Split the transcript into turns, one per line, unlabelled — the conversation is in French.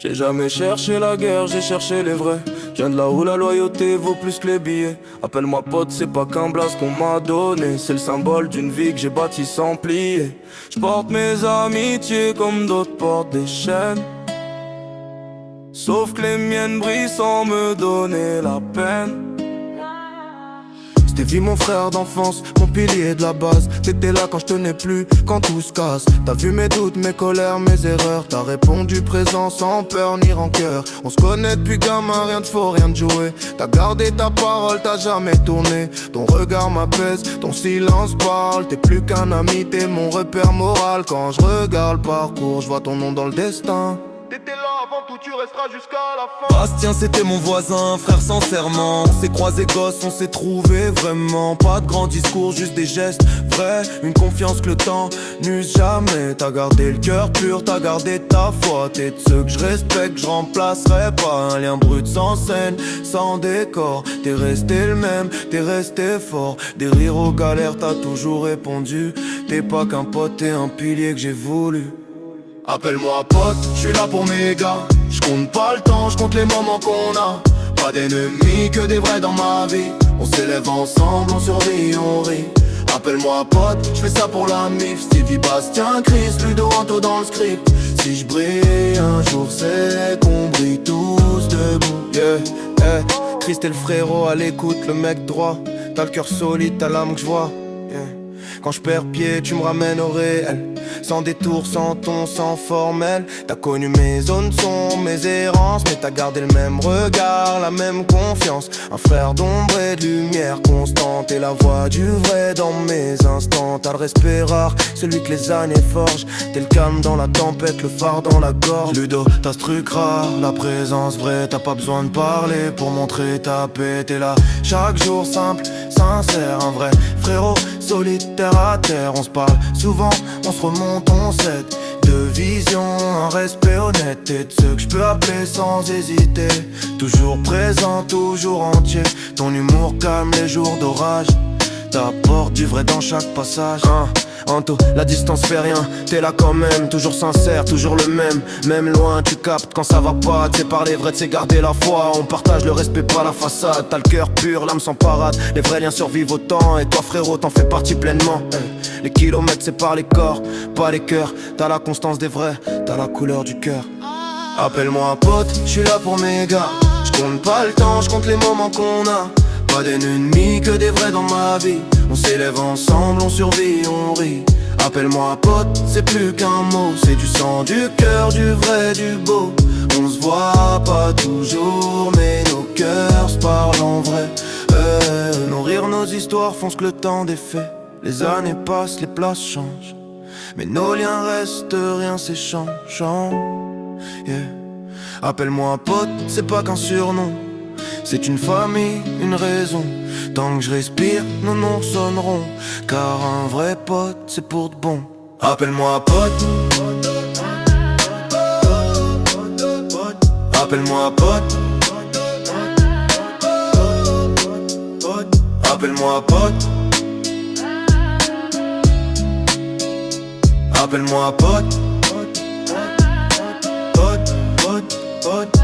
J'ai jamais cherché la guerre, j'ai cherché les vrais. Je viens de là où la loyauté vaut plus que les billets. Appelle-moi pote, c'est pas qu'un blase qu'on m'a donné. C'est le symbole d'une vie que j'ai bâtie sans plier. Je porte mes amitiés comme d'autres portent des chaînes. Sauf que les miennes brillent sans me donner la peine. T'es vu mon frère d'enfance, mon pilier de la base. T'étais là quand je tenais plus, quand tout se casse. T'as vu mes doutes, mes colères, mes erreurs. T'as répondu présent sans peur ni rancœur. On se connaît depuis gamin, rien de faux, rien de joué. T'as gardé ta parole, t'as jamais tourné. Ton regard m'apaise, ton silence parle. T'es plus qu'un ami, t'es mon repère moral. Quand je regarde le parcours, je vois ton nom dans le destin. T'étais là avant tout, tu resteras jusqu'à la fin. Bastien c'était mon voisin, frère sincèrement. On s'est croisés gosses, on s'est trouvés vraiment. Pas de grands discours, juste des gestes vrais. Une confiance que le temps n'use jamais. T'as gardé le cœur pur, t'as gardé ta foi. T'es de ceux que je respecte, je remplacerai pas. Un lien brut sans scène, sans décor. T'es resté le même, t'es resté fort. Des rires aux galères, t'as toujours répondu. T'es pas qu'un pote, t'es un pilier que j'ai voulu. Appelle-moi pote, je suis là pour mes gars. Je compte pas le temps, je compte les moments qu'on a. Pas d'ennemis, que des vrais dans ma vie. On s'élève ensemble, on survit, on rit. Appelle-moi pote, je fais ça pour la mif. Stevie, Bastien, Chris, Ludo, Anto dans le script. Si je brille un jour, c'est qu'on brille tous debout. Yeah, Chris t'es le frérot à l'écoute, le mec droit. T'as le cœur solide, t'as l'âme que je vois. Quand je perds pied, tu me ramènes au réel. Sans détour, sans ton, sans formel. T'as connu mes zones sombres, mes errances. Mais t'as gardé le même regard, la même confiance. Un frère d'ombre et de lumière constante. Et la voix du vrai dans mes instants. T'as le respect rare, celui que les années forgent. T'es le calme dans la tempête, le phare dans la gorge. Ludo, t'as ce truc rare, la présence vraie. T'as pas besoin de parler pour montrer ta paix. T'es là chaque jour simple, sincère, un vrai frérot solide terre à terre. On se parle souvent, on se remonte, on s'aide. De vision, un respect honnête. Et de ceux que je peux appeler sans hésiter. Toujours présent, toujours entier. Ton humour calme les jours d'orage. T'apportes du vrai dans chaque passage. Anto, la distance fait rien, t'es là quand même. Toujours sincère, toujours le même. Même loin, tu captes quand ça va pas. T'sais parler vrai, t'sais garder la foi. On partage le respect, pas la façade. T'as le cœur pur, l'âme sans parade. Les vrais liens survivent au temps. Et toi frérot, t'en fais partie pleinement. Les kilomètres séparent les corps, pas les cœurs. T'as la constance des vrais, t'as la couleur du cœur. Appelle-moi pote, je suis là pour mes gars. Je compte pas le temps, je compte les moments qu'on a. Pas d'ennemis, que des vrais dans ma vie. On s'élève ensemble, on survit, on rit. Appelle-moi pote, c'est plus qu'un mot. C'est du sang, du cœur, du vrai, du beau. On se voit pas toujours, mais nos cœurs se parlent en vrai. Nos rires, nos histoires font ce que le temps défait. Les années passent, les places changent. Mais nos liens restent, rien s'échangeant. Yeah. Appelle-moi pote, c'est pas qu'un surnom. C'est une famille, une raison. Tant que je respire, nos noms sonneront. Car un vrai pote, c'est pour de bon. Appelle-moi pote. Appelle-moi pote. Appelle-moi pote. Appelle-moi pote. Pote, pote, pote.